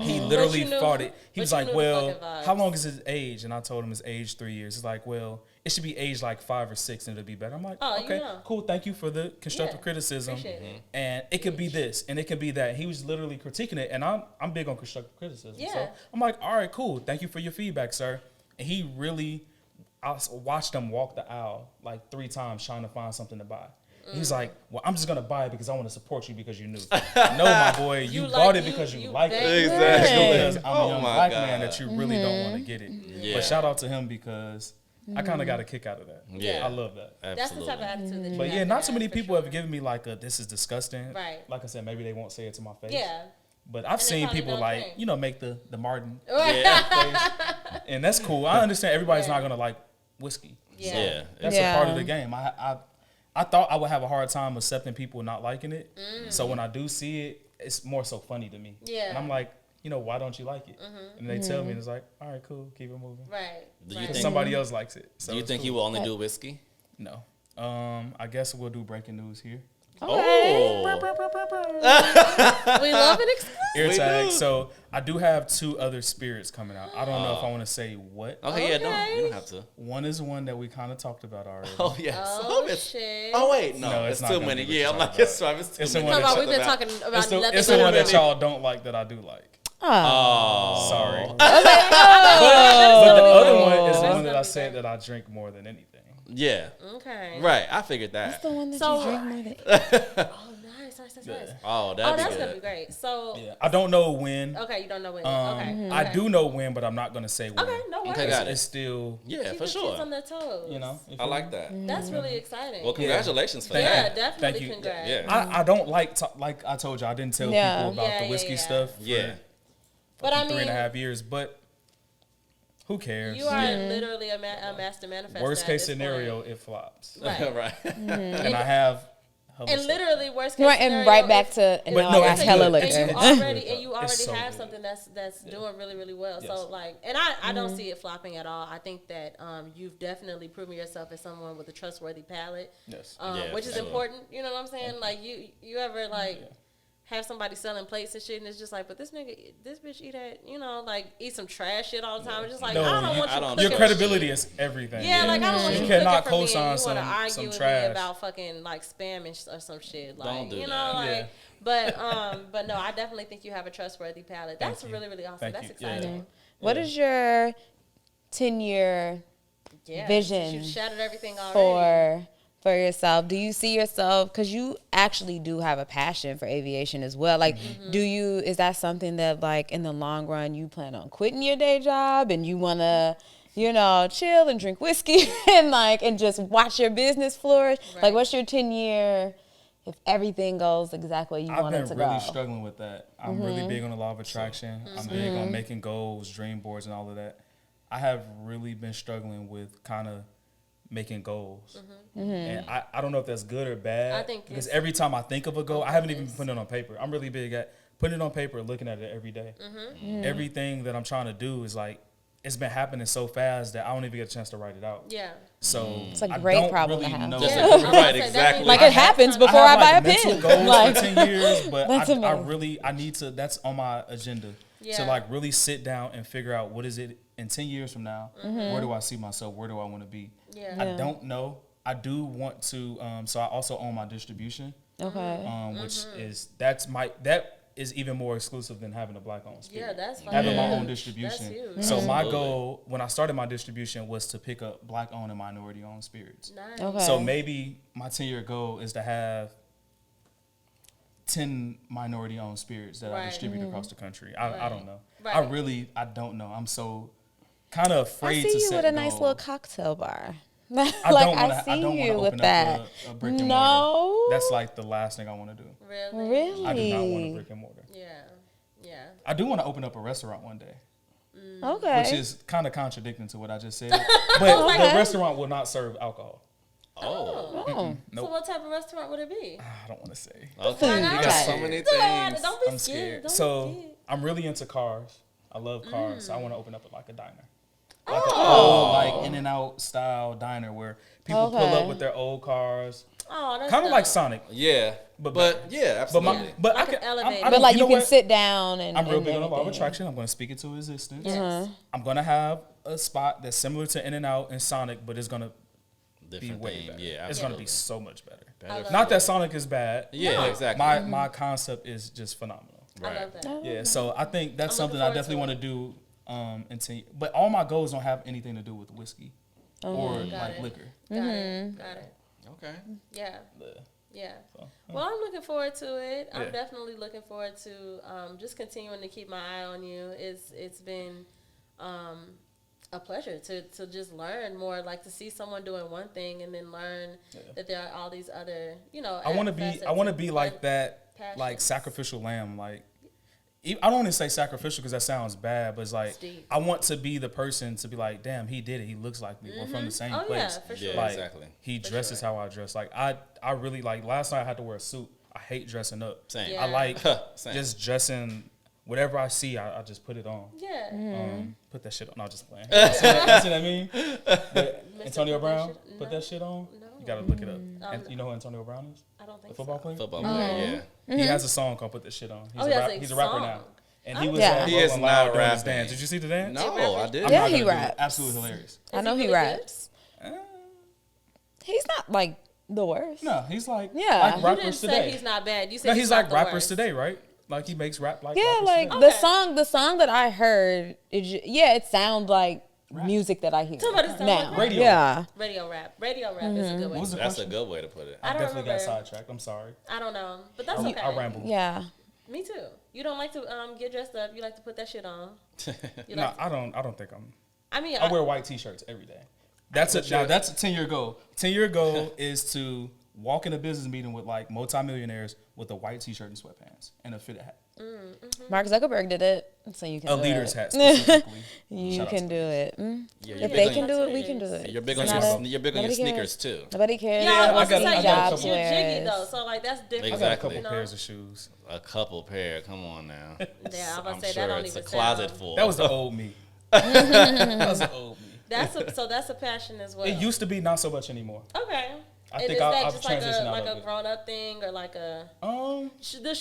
He literally But you knew- fought it. He but was you like, knew the "Well, fucking vibes." how long is his age?" And I told him his age 3 years. He's like, "Well, it should be aged like 5 or 6 and it'll be better." I'm like, Oh, you "Okay, know. cool. Thank you for the constructive Yeah, criticism." appreciate it. And it could be this and it could be that. He was literally critiquing it, and I'm big on constructive criticism. Yeah. So I'm like, "All right, cool. Thank you for your feedback, sir." And he really, I watched him walk the aisle like 3 times trying to find something to buy. He's like, "Well, I'm just gonna buy it because I want to support you because you're new." No, my boy, you bought it because you like it. begged Exactly. Because I'm a young my black God. man that you really don't want to get it. Yeah. But shout out to him because I kind of got a kick out of that. Yeah. I love that. That's the type of attitude that you But have yeah, to not have, too many for people sure. have given me like this is disgusting. Right. Like I said, maybe they won't say it to my face. Yeah. But I've they seen probably people don't like, drink. make the Martin Yeah. face. And that's cool. I understand everybody's Yeah. not going to like whiskey. Yeah. Yeah. That's Yeah. a part of the game. I thought I would have a hard time accepting people not liking it. So when I do see it, it's more so funny to me. Yeah. And I'm like, why don't you like it? And they tell me, and it's like, all right, cool, keep it moving. Right. Do you right. think- Somebody else likes it. So Do you it's think cool. he will only do whiskey? No. I guess we'll do breaking news here. Oh. We love an exclusive. Ear We tag. do. So I do have 2 other spirits coming out. I don't know if I want to say what. Okay, yeah, no, Okay. you don't have to. One is one that we kind of talked about already. Oh, yes. Oh, it's- shit. Oh, wait, no, No, it's it's not too gonna many. be what Yeah, you're I'm like, talking it's fine. It's too It's the many. one Talk about, that- we've been about. talking about It's the nothing one that but y'all don't like that I do like. Oh. Sorry. Oh. But the other one is the That's one that gonna I be said great. that I drink more than anything. Yeah. Okay. Right, I figured That's that. the one that So- you drink more than. Oh, nice. Yeah. Oh, Oh, that'd that's be gonna be good. great. So, Yeah, I don't know when. okay, you don't know when. I Okay. do know when, but I'm not gonna say when. Okay, no worries. Okay, got it. It's still, Yeah, Keep for the sure. kids on their toes. if I like that. That's really exciting. Well, congratulations for Thank yeah, you. that. definitely. Thank you. Congrats. Yeah. I don't like I told you, I didn't tell Yeah. people about Yeah, the yeah, whiskey yeah. stuff. Yeah. But I 3.5 years, but who cares? You are literally a master manifester. Worst at case this scenario, point. it flops, Right. Right. and I have. And literally, worst case Right, scenario. and right back to, and But now no, I got it's hella good. It's liquor. good. And you already It's so have good. something that's doing really, really well. Yes. So like, and I don't see it flopping at all. I think that you've definitely proven yourself as someone with a trustworthy palate. Yes. Yeah, Which is for sure. important. You know what I'm saying? Like you ever like have somebody selling plates and shit, and it's just like, but this bitch eat some trash shit all the time. It's just like, No, I don't you- want you I don't- cooking Your for credibility me. is everything. Yeah, like I don't want You you cannot cooking for me co-sign and you want to some argue with trash. me about fucking like spam or some shit. Like, Don't do you know, that. like. Yeah. But no, I definitely think you have a trustworthy palate. That's Thank you. really, really awesome. Thank That's you. Yeah. exciting. What is your 10-year Yeah. vision You shattered everything already. for yourself? Do you see yourself, because you actually do have a passion for aviation as well, like is that something that like in the long run you plan on quitting your day job and you want to chill and drink whiskey and just watch your business flourish? Right. Like, what's your 10-year if everything goes exactly you I've want it been to really go? struggling with that. I'm really big on the law of attraction. I'm big on making goals, dream boards, and all of that. I have really been struggling with kind of making goals. And I don't know if that's good or bad. I think because it's- every time I think of a goal, I haven't even put it on paper. I'm really big at putting it on paper, looking at it every day. Everything that I'm trying to do is like it's been happening so fast that I don't even get a chance to write it out. Yeah. So It's a I great don't problem really to have. know. Yeah. Right, exactly. Like it happens before I have, buy a like, mental pen. goals Like, for 10 years, but That's I amazing. really, I need to, that's on my agenda Yeah. to like really sit down and figure out what is it in 10 years from now, where do I see myself, where do I want to be? Yeah. I don't know. I do want to, so I also own my distribution, okay. which is, that is even more exclusive than having a black owned spirit. Yeah, that's Having my huge. own distribution. That's huge. So my Absolutely. goal when I started my distribution was to pick up black owned and minority owned spirits. Nice. Okay. So maybe my 10-year goal is to have 10 minority owned spirits that I Right. distribute across the country. I Right. don't know. Right. I don't know. I'm so kind of I afraid see to you set with a nice goals. little cocktail bar. I like don't I want to. see I don't want you to with open that. up a brick and mortar. No. That's like the last thing I want to do. Really? Really? I do not want a brick and mortar. Yeah. Yeah. I do want to open up a restaurant one day, Okay. which is kind of contradicting to what I just said. But the restaurant will not serve alcohol. Oh. Oh. Nope. So what type of restaurant would it be? I don't want to say. Okay. You got so many things. Don't be I'm scared. Don't So be scared. I'm really into cars. I love cars. So I want to open up like a diner. Like Oh. an old, like in and out style diner where people pull Okay. up with their old cars. Oh, that's Kind of like dope. Sonic. Yeah. But yeah, But absolutely. but Like I an can, elevator. I But like you know can what? sit down and I'm real and big on the law of everything. attraction. I'm going to speak it to existence. Yes. I'm going to have a spot that's similar to In and Out and Sonic, but it's going to be Different way theme. better. Yeah, It's going to be absolutely. so much better. Better. Not that Sonic is bad. Yeah, but exactly. My concept is just phenomenal. I Right. love that. Yeah, so I think that's I'm looking something I forward definitely to want to do. But all my goals don't have anything to do with whiskey or Got like it. liquor. Got it. Got it. Okay. Yeah. Yeah. So, Well, I'm looking forward to it. Yeah. I'm definitely looking forward to just continuing to keep my eye on you. It's been a pleasure to just learn more, like to see someone doing one thing and then learn that there are all these other, I want to be like that, passions. like sacrificial lamb. Like I don't want to say sacrificial because that sounds bad, but it's like deep. I want to be the person to be like, damn, he did it. He looks like me. We're from the same Oh, place. yeah, for sure. Yeah, Like, exactly. he dresses how I dress. Like I really like. Last night I had to wear a suit. I hate dressing up. Same. Yeah. I like Same. just dressing. Whatever I see, I just put it on. Yeah. Put that shit on. No, just playing. You see what I mean? But Antonio put that Brown, shit- put no. that shit on. No. You gotta look it up. And you know who Antonio Brown is? I don't think The football so. player. Football player. Yeah. He has a song called "Put That Shit On." Oh, he has a He's a rapper song. now, and he was Yeah. he He is is not loud doing his rapping. dance. Did you see the dance? No, I did. I'm Yeah, not he gonna do it. raps. Absolutely hilarious. I know Is he really raps. He's not like the worst. No, he's like Yeah. like You good? You didn't rappers say today. he's not bad. You said No, he's he's not like the rappers worst. today, right? Like he makes rap like Yeah, rappers like today. Okay. the song that I heard, it sounds like music that I hear Somebody sound now. like Radio. Yeah. Radio rap is a good What way. was the That's a question? good way to put it. I I don't definitely got remember. sidetracked. I'm sorry. I don't know, but that's I okay. rambled. Yeah. Me too. You don't like to get dressed up. You like to put that shit on. You No, like to, I don't think I'm. I mean, I wear white t-shirts every day. That's a 10-year goal. 10-year goal is to walk in a business meeting with like multimillionaires with a white t-shirt and sweatpants and a fitted hat. Mark Zuckerberg did it, so you can A do leader's it. hat specifically. You Shout out can to do it. Mm. Yeah, If they can do it, we can do it. You're big on It's your not a- you're big on your nobody sneakers cares. too. Nobody cares. Yeah, Yeah, I I was got- gonna I say, got a you're couple- jiggy though, so like that's different. I got a Exactly. couple You know? pairs of shoes. A couple pair. Come on now. Yeah, I'm about I'm to say sure that don't it's a even closet sound. full. That was the old me. That was the old me. That's a passion as well. It used to be, not so much anymore. Okay. I And think is that I've just like transitioned a out of it. grown up thing or like a the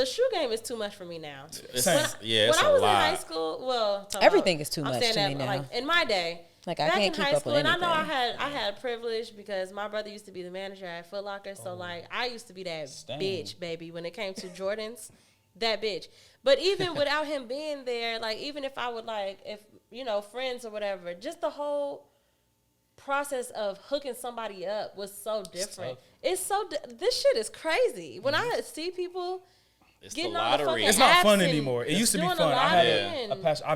shoe game is too much for me now. It's, Same. yeah, When it's I a was lot. in high school, well, Everything is too I'm much saying to that, me now. Like in my day, Like, I back can't in high keep up school, with and I know anything. I had privilege because my brother used to be the manager at Foot Locker, so like I used to be that Stan. bitch, baby, when it came to Jordans, that bitch. But even without him being there, like even if I would like, if friends or whatever, just the whole process of hooking somebody up was so different. This shit is crazy. When I see people It's the getting on the lottery. fucking It's not fun apps and anymore. It used to be doing fun. the I had lottery a and- passion.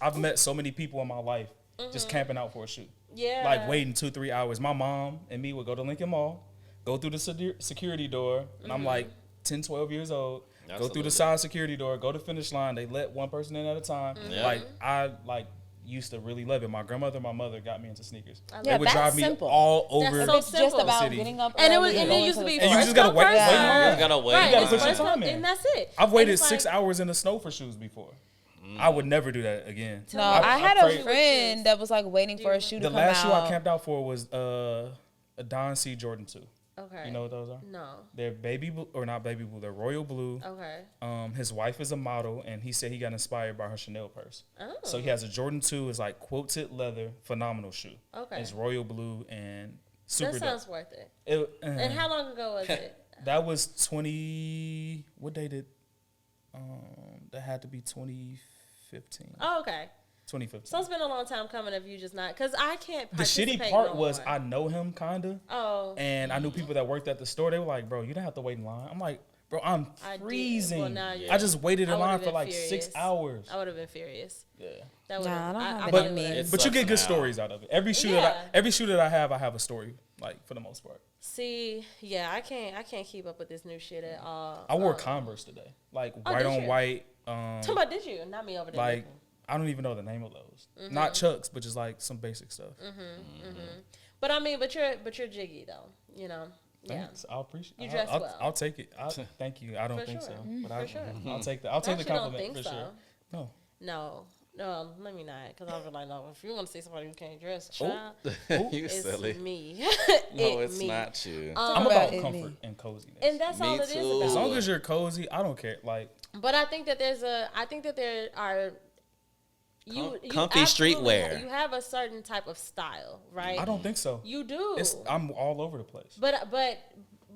I've met so many people in my life just camping out for a shoot. Yeah. Like waiting 2-3 hours. My mom and me would go to Lincoln Mall, go through the security door, and I'm like 10, 12 years old. Go through Absolutely. the side security door, go to finish line. They let one person in at a time. Yeah. Like I used to really love it. My grandmother, my mother got me into sneakers. Yeah, They would that's drive me simple. all over. That's so It's just simple. about City. getting up And it early, was, and going it used to the be And you first just gotta come, wait- first wait in serve. line. You gotta wait. Right, You gotta it's put your first time come, in. and that's it. I've waited And it's 6 like- hours in the snow for shoes before. I would never do that again. No, I had a prayed- friend that was like waiting for a shoe to The come last shoe I out. camped out for was a Don C Jordan 2. Okay. You know what those are? No. They're baby blue, or not baby blue. They're royal blue. Okay. His wife is a model, and he said he got inspired by her Chanel purse. Oh. So he has a Jordan 2. It's like quilted leather, phenomenal shoe. Okay. It's royal blue and super That dope. sounds worth it. And how long ago was it? That was 20. What day did? That had to be 2015. Oh, okay. 2015. So it's been a long time coming of you just not, because I can't The participate shitty part no was more. I know him kinda, and I knew people that worked at the store. They were like, "Bro, you didn't have to wait in line." I'm like, "Bro, I'm I did. freezing. Well, now I just waited I in would've line for been like furious. 6 hours." I would have been furious. Yeah, That would Nah, I don't have I it probably in me. would've- but you get good now. stories out of it. Every shoe Yeah. that I have a story, like for the most part. See, yeah, I can't keep up with this new shit at all. I wore Converse today, like white did on you? white. Talking about, did you? Not me over there. Like I don't even know the name of those. Not Chucks, but just like some basic stuff. But I mean, but you're jiggy though. You know. Yeah. Thanks. I'll appreciate. You dress well. I'll take it. Thank you. I don't For think sure. so, but For sure. I'll take the. I'll take the Actually, don't compliment think for so. sure. No. No, let me not, because I was like, no, if you want to see somebody who can't dress, Oh. child, You it's silly. me. No, it's me. not you. I'm about about it, comfort me. and coziness. And that's Me all it is too. about. As long as you're cozy, I don't care. Like But I think that there are you Comfy absolutely streetwear. You have a certain type of style, right? I don't think so. You do. I'm all over the place. But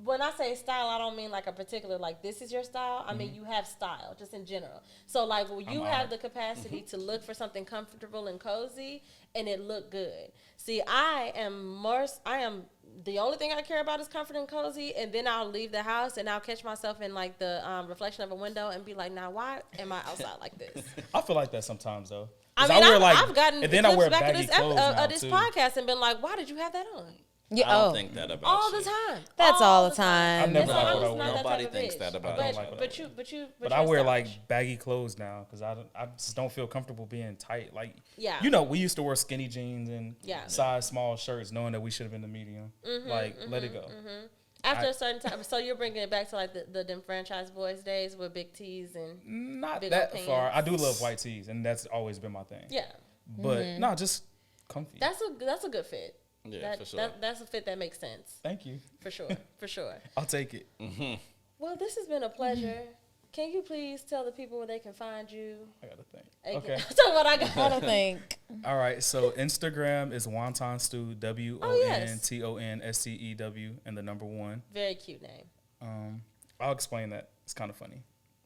when I say style, I don't mean like a particular, like this is your style. I mean you have style just in general. So like when you have the capacity to look for something comfortable and cozy and it look good. See, I am the only thing I care about is comfort and cozy, and then I'll leave the house and I'll catch myself in like the reflection of a window and be like, now why am I outside like this? I feel like that sometimes though. I 'Cause mean, wear, I've gotten and then I clips wear back of baggy this, clothes now this too. podcast and been like, why did you have that on? Yeah, I don't think that about All you. the time. That's all the time. I've never So liked I'm what I just wear. not that Nobody type of thinks bitch. that about I don't you. like what I wear. But I you're wear stylish. like baggy clothes now because I just don't feel comfortable being tight. Like Yeah. you know, we used to wear skinny jeans and Yeah. size small shirts, knowing that we should have been the medium. Let it go. After a certain time, so you're bringing it back to like the franchise boys days with big tees and Not big that old far. pants. I do love white tees, and that's always been my thing. yeah, But no, just comfy. that's a good fit. Yeah, for sure. That's a fit that makes sense Thank you. for sure, for sure. I'll take it. Well, this has been a pleasure. Can you please tell the people where they can find you? I gotta think. Hey, Okay. so what I got. I don't think. All right. So Instagram is Wonton Stew, WONTONSTEW, and the number 1. Very cute name. I'll explain that. It's kind of funny.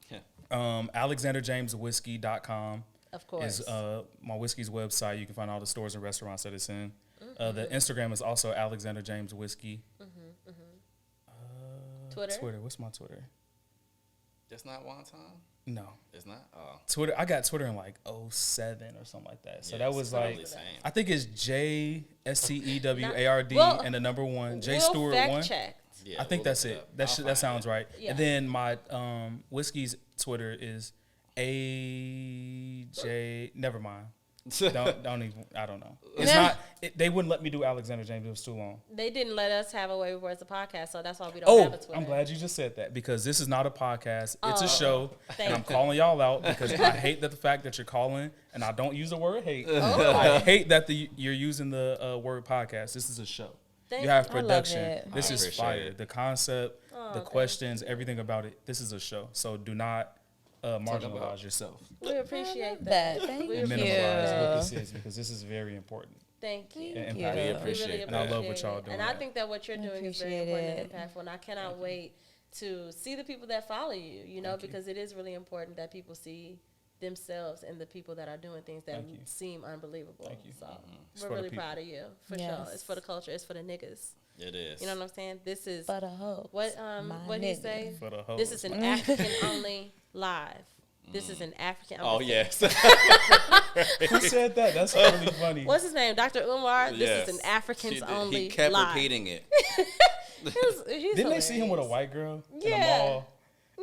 Yeah. AlexanderJamesWhiskey.com Of course. is my whiskey's website. You can find all the stores and restaurants that it's in. The Instagram is also Alexander James Whiskey. Twitter. What's my Twitter? It's not wonton? No. It's not? Oh. Twitter. I got Twitter in like 07 or something like that. So Yeah, that was it's probably like, same. I think it's JSTEWARD Well, and the number 1. J we'll Stewart fact 1. check. Yeah, I think we'll that's look it. up. That I'll that find sounds it. right. Yeah. And then my whiskey's Twitter is AJ. Never mind. don't even. I don't know. It's not. They wouldn't let me do Alexander James. It was too long. They didn't let us have a way before it's a podcast, so that's why we don't have a Twitter. I'm glad you just said that because this is not a podcast. It's a show, thank and I'm you. calling y'all out because I hate that the fact that you're calling, and I don't use the word hate. I hate that you're using the word podcast. This is a show. Thank You have I love production. it. This I is appreciate fire. it. The concept, the thank questions, everything about it. This is a show. So do not marginalize yourself We appreciate That. that. Thank We and you. minimize what this is because this is very important. Thank you. And you. impactful. We We appreciate really it. And I love what appreciate y'all it. doing. And I think that what you're doing is very appreciate important and it. impactful. And I cannot wait to see the people that follow you, because it is really important that people see themselves and the people that are doing things that Thank you. seem unbelievable. Thank you. So It's we're for the really people. proud of you, for Yes. sure. It's for the culture. It's for the niggas. It is. You know what I'm saying? This is But a hoe. what what he nigga. say? For the This hoes. is an African only live. This is an African. Oh, yes. Who said that? That's really funny. What's his name? Dr. Umar. This Yes. is an Africans She did. only He kept live. repeating it. He's Didn't they see him with a hilarious. white girl in Yeah. a mall?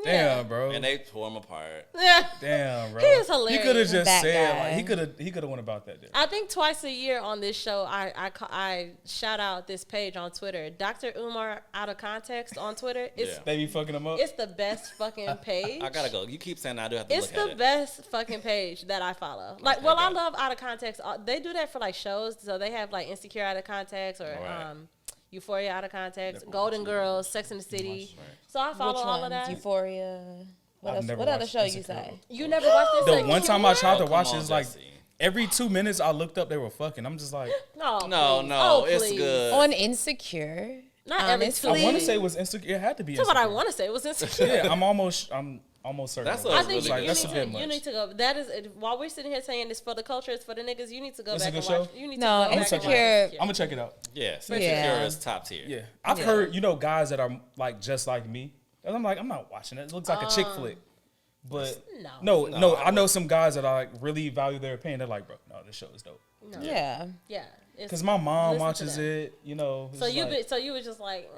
Damn, bro. And they tore him apart. Yeah. Damn, bro. He is hilarious. He could have just That said guy. like he could have went about that. Day. I think twice a year on this show, I shout out this page on Twitter, Dr. Umar Out of Context on Twitter. It's Yeah. They be fucking him up. it's the best fucking page. I gotta go. You keep saying I do have to It's look at the it. best fucking page that I follow. Like, Okay, well, I got it. love Out of Context. They do that for like shows, so they have like Insecure Out of Context or Right. Euphoria Out of Context, Never Golden watched it. Girls, Sex and the City. Right. So I follow Which all one? of that. Euphoria. What I've else? never What other watched show you Insecure. say? You never watched this? The like, one time I tried to Oh, come watch on, it, it's like Jesse. every 2 minutes I looked up, they were fucking. I'm just like, No, No, please. no, Oh, it's please. good. On Insecure. Not every honestly. I want to Please. say it was Insecure. It had to be. That's what I Insecure. want to say. It was Insecure. Yeah, I'm almost certain. That's of a it. I think really you, good you, that's a need bit to, much. you need to go. That is while we're sitting here saying it's for the culture, it's for the niggas. You need to go It's a back good and watch. show? You need to No, go back and watch Insecure- I'm gonna check it out. Yeah, Insecure Yeah. is top tier. Yeah, I've heard guys that are like just like me, and I'm like, I'm not watching it. It looks like a chick flick. But No. no, I know some guys that I like really value their opinion. They're like, bro, no, this show is dope. No. Yeah. Yeah. Because my mom listen to watches them. it, you know. So it's you like, so you was just like,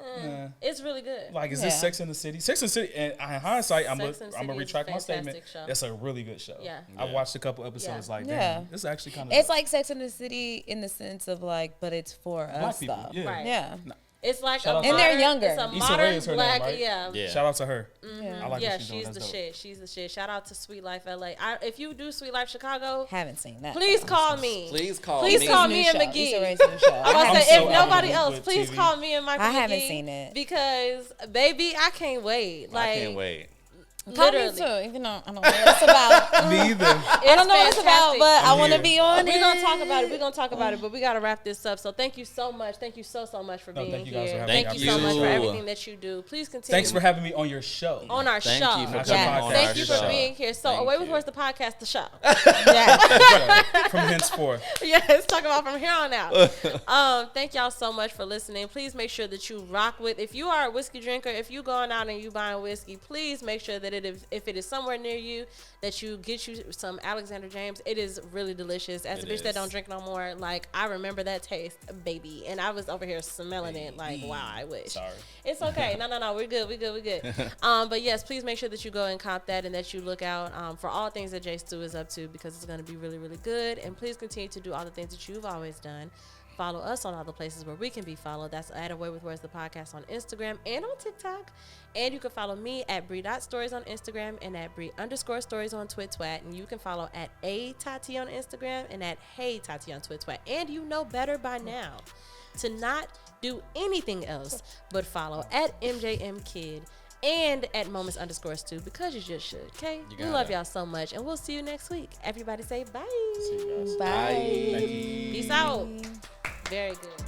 it's really good. like, is Yeah. this Sex in the City? Sex in the City, and in hindsight, I'm Sex and the gonna City is a retract my statement. fantastic show. That's a really good show. Yeah. I've Yeah. watched a couple episodes. Yeah. Like, Yeah. damn, this is actually kind of. It's like Sex in the City in the sense of like, but it's for Black us people, though. yeah. Right. Yeah. It's like Shout a out to And they're modern- younger. It's a Issa Rae modern is her name, black, right? Yeah. Shout out to her. I like yeah, what she's doing. she's That's the dope. shit. She's the shit. Shout out to Sweet Life LA. If you do Sweet Life Chicago, Haven't seen that. please call me. Please call Please me. call New me and show. McGee. Issa Rae's new show. I'm I gonna haven't say so if seen it. nobody out of else, with please TV. call me and Michael I haven't McGee seen it. because baby, I can't wait. Like I can't wait. Call me literally. too, even though I don't know what it's about. Me either. I don't know what it's about, fantastic. but I I'm want to here. be on it. We're gonna talk about it. We're gonna talk about it, but we gotta wrap this up. So thank you so much. Thank you so much for No, being thank you guys here. for having me. Thank you Thank so much for you. everything that you do. Please continue. Thanks for having me on your show. on our Thank show. you for Not coming your on podcast. Thank our you show. for being here. So Thank Away with you. Words, the podcast, the show. Yeah. From henceforth. Yes, talk about from here on out. Thank y'all so much for listening. Please make sure that you rock with. If you are a whiskey drinker, if you going out and you buying whiskey, please make sure that if it is somewhere near you, that you get you some Alexander James. It is really delicious. As a It bitch that is. don't drink no more, like I remember that taste, baby. And I was over here smelling it like, wow, I wish. Sorry. It's okay. No. We're good. But yes, please make sure that you go and cop that and that you look out for all things that J Stu is up to because it's going to be really, really good. And please continue to do all the things that you've always done. Follow us on all the places where we can be followed. That's at Away with Words, the podcast on Instagram and on TikTok. And you can follow me at Bree.stories on Instagram and at Bree_stories on Twitwat. And you can follow at A_Tati on Instagram and at Hey Tati on Twitwat. And you know better by now to not do anything else but follow at MJMKid and at moments_stu because you just should, okay? You We got love it. y'all so much. And we'll see you next week. Everybody say bye. See you guys. Bye. Peace out. Very good.